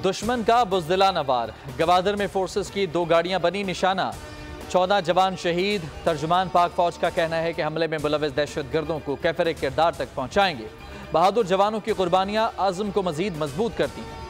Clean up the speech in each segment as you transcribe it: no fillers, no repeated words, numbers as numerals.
दुश्मन का बुज़दिलाना वार, गवादर में फोर्सेस की 2 गाड़ियां बनी निशाना, 14 जवान शहीद। तर्जुमान पाक फौज का कहना है कि हमले में मुलविस दहशतगर्दों को कैफर किरदार तक पहुंचाएंगे। बहादुर जवानों की कुर्बानियां आज़म को मजीद मजबूत करती हैं।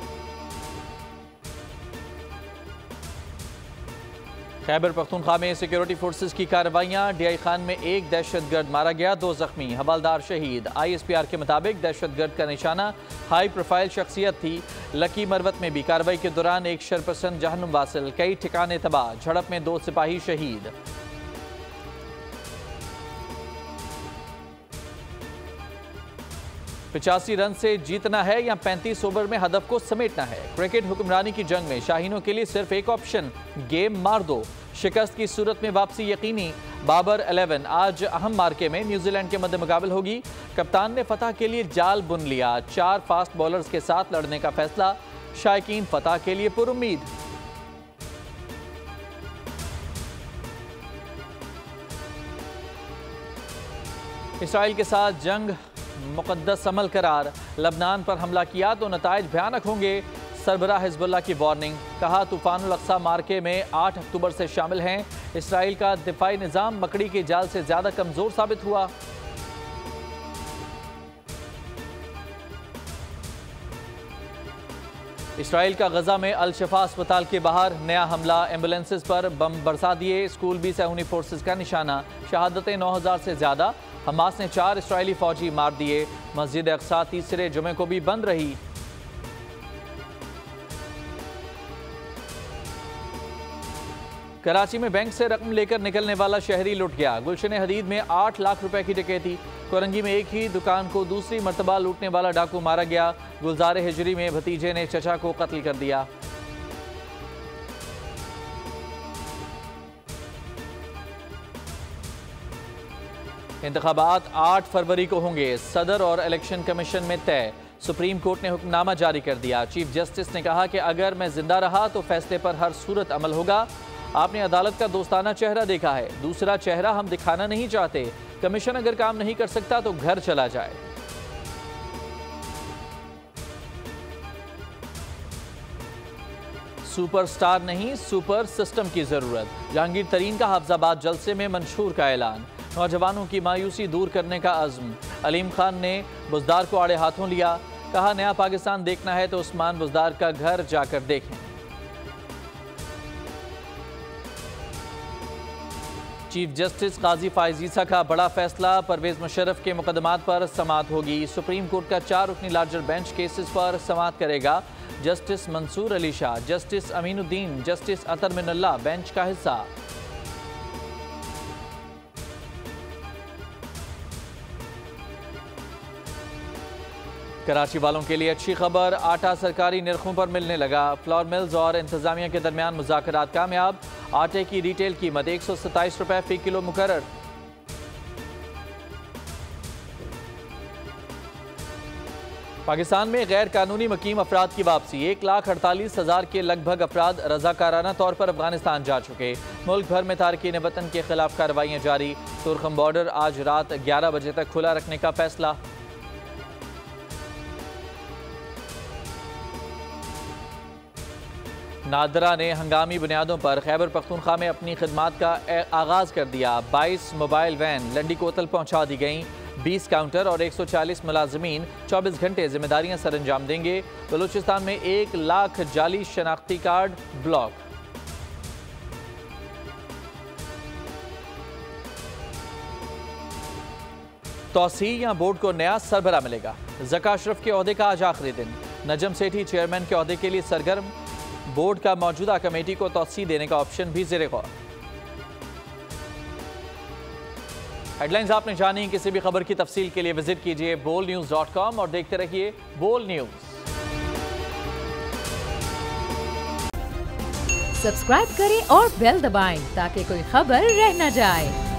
खैबर पख्तूनख्वा में सिक्योरिटी फोर्सेस की कार्रवाइयां, डीआई खान में 1 दहशतगर्द मारा गया, 2 जख्मी, हवलदार शहीद। ISPR के मुताबिक दहशतगर्द का निशाना हाई प्रोफाइल शख्सियत थी। लकी मरवत में भी कार्रवाई के दौरान एक शरपसंद जहन्नुम वासिल, कई ठिकाने तबाह। झड़प में 2 सिपाही शहीद। पिचासी रन से जीतना है या 35 ओवर में हदफ को समेटना है। क्रिकेट हुक्मरानी की जंग में शाहीनों के लिए सिर्फ एक ऑप्शन, गेम मार दो। शिकस्त की सूरत में वापसी यकीनी। बाबर 11 आज अहम मार्के में न्यूजीलैंड के मद्दे मुकाबल होगी। कप्तान ने फतह के लिए जाल बुन लिया। 4 फास्ट बॉलर्स के साथ लड़ने का फैसला। शायकीन फतह के लिए पुरुम्मीद। इसराइल के साथ जंग मुक़द्दस अमल करार, लबनान पर हमला किया तो नताइज भयानक होंगे। सरबराह हिज़्बुल्लाह की वार्निंग, कहा तूफ़ानुल अक़सा मार्के में 8 अक्टूबर से शामिल हैं। इसराइल का दिफाई निज़ाम मकड़ी के जाल से ज़्यादा कमज़ोर साबित हुआ। इसराइल का गजा में अल शफा अस्पताल के बाहर नया हमला, एम्बुलेंसेस पर बम बरसा दिए। स्कूल भी सहूनी फोर्सेस का निशाना। शहादतें 9000 से ज़्यादा। हमास ने 4 इसराइली फौजी मार दिए। मस्जिद अक्सा तीसरे जुमे को भी बंद रही। कराची में बैंक से रकम लेकर निकलने वाला शहरी लुट गया। गुलशन हदीद में 8 लाख रुपए की डकैती। कोरंगी में एक ही दुकान को दूसरी मर्तबा लूटने वाला डाकू मारा गया। गुलजार हिजरी में भतीजे ने चचा को कत्ल कर दिया। इंतखाबात 8 फरवरी को होंगे। सदर और इलेक्शन कमीशन में तय। सुप्रीम कोर्ट ने हुक्मनामा जारी कर दिया। चीफ जस्टिस ने कहा कि अगर मैं जिंदा रहा तो फैसले पर हर सूरत अमल होगा। आपने अदालत का दोस्ताना चेहरा देखा है, दूसरा चेहरा हम दिखाना नहीं चाहते। कमीशन अगर काम नहीं कर सकता तो घर चला जाए। सुपरस्टार नहीं, सुपर सिस्टम की जरूरत। जहांगीर तरीन का हाफिजाबाद जलसे में मंशूर का ऐलान। नौजवानों की मायूसी दूर करने का अज़्म। अलीम खान ने बुज़दार को आड़े हाथों लिया। कहा नया पाकिस्तान देखना है तो उस्मान बुज़दार का घर जाकर देखें। चीफ जस्टिस काजी फायज ईसा का बड़ा फैसला। परवेज मुशर्रफ के मुकदमात पर समाअत होगी। सुप्रीम कोर्ट का 4 रुकनी लार्जर बेंच केसेस पर समाअत करेगा। Justice Mansoor Ali Shah, justice Aminuddin, justice Athar Minallah bench का हिस्सा। कराची वालों के लिए अच्छी खबर, आटा सरकारी निर्खों पर मिलने लगा। फ्लोर मिल्स और इंतजामिया के दरमियान मुज़ाकरात कामयाब। आटे की रिटेल कीमत 127 रुपए फी किलो मुकर्रर। पाकिस्तान में गैर कानूनी मुकीम अफराद की वापसी। 1,48,000 के लगभग अफराद रजाकाराना तौर पर अफगानिस्तान जा चुके। मुल्क भर में तारकीन वतन के खिलाफ कार्रवाइयाँ जारी। तुर्खम बॉर्डर आज रात 11 बजे तक खुला रखने का फैसला। नादरा ने हंगामी बुनियादों पर खैबर पख्तूनख्वा में अपनी खिदमात का आगाज़ कर दिया। 22 मोबाइल वैन लंडी कोतल पहुंचा दी गईं। 20 काउंटर और 140 मुलाजमीन 24 घंटे जिम्मेदारियां सर अंजाम देंगे। बलूचिस्तान में 1 लाख जाली शनाख्ती कार्ड ब्लॉक। तौसीह या बोर्ड को नया सरबरा मिलेगा। ज़का अशरफ के ओहदे का आज आखिरी दिन। नजम सेठी चेयरमैन के ओहदे के लिए सरगर्म। बोर्ड का मौजूदा कमेटी को तौसीह देने का ऑप्शन भी ज़ेरे गौर। हेडलाइंस आपने जानी। किसी भी खबर की तफसील के लिए विजिट कीजिए bolnews.com और देखते रहिए बोल न्यूज। सब्सक्राइब करें और बेल दबाएं ताकि कोई खबर रह न जाए।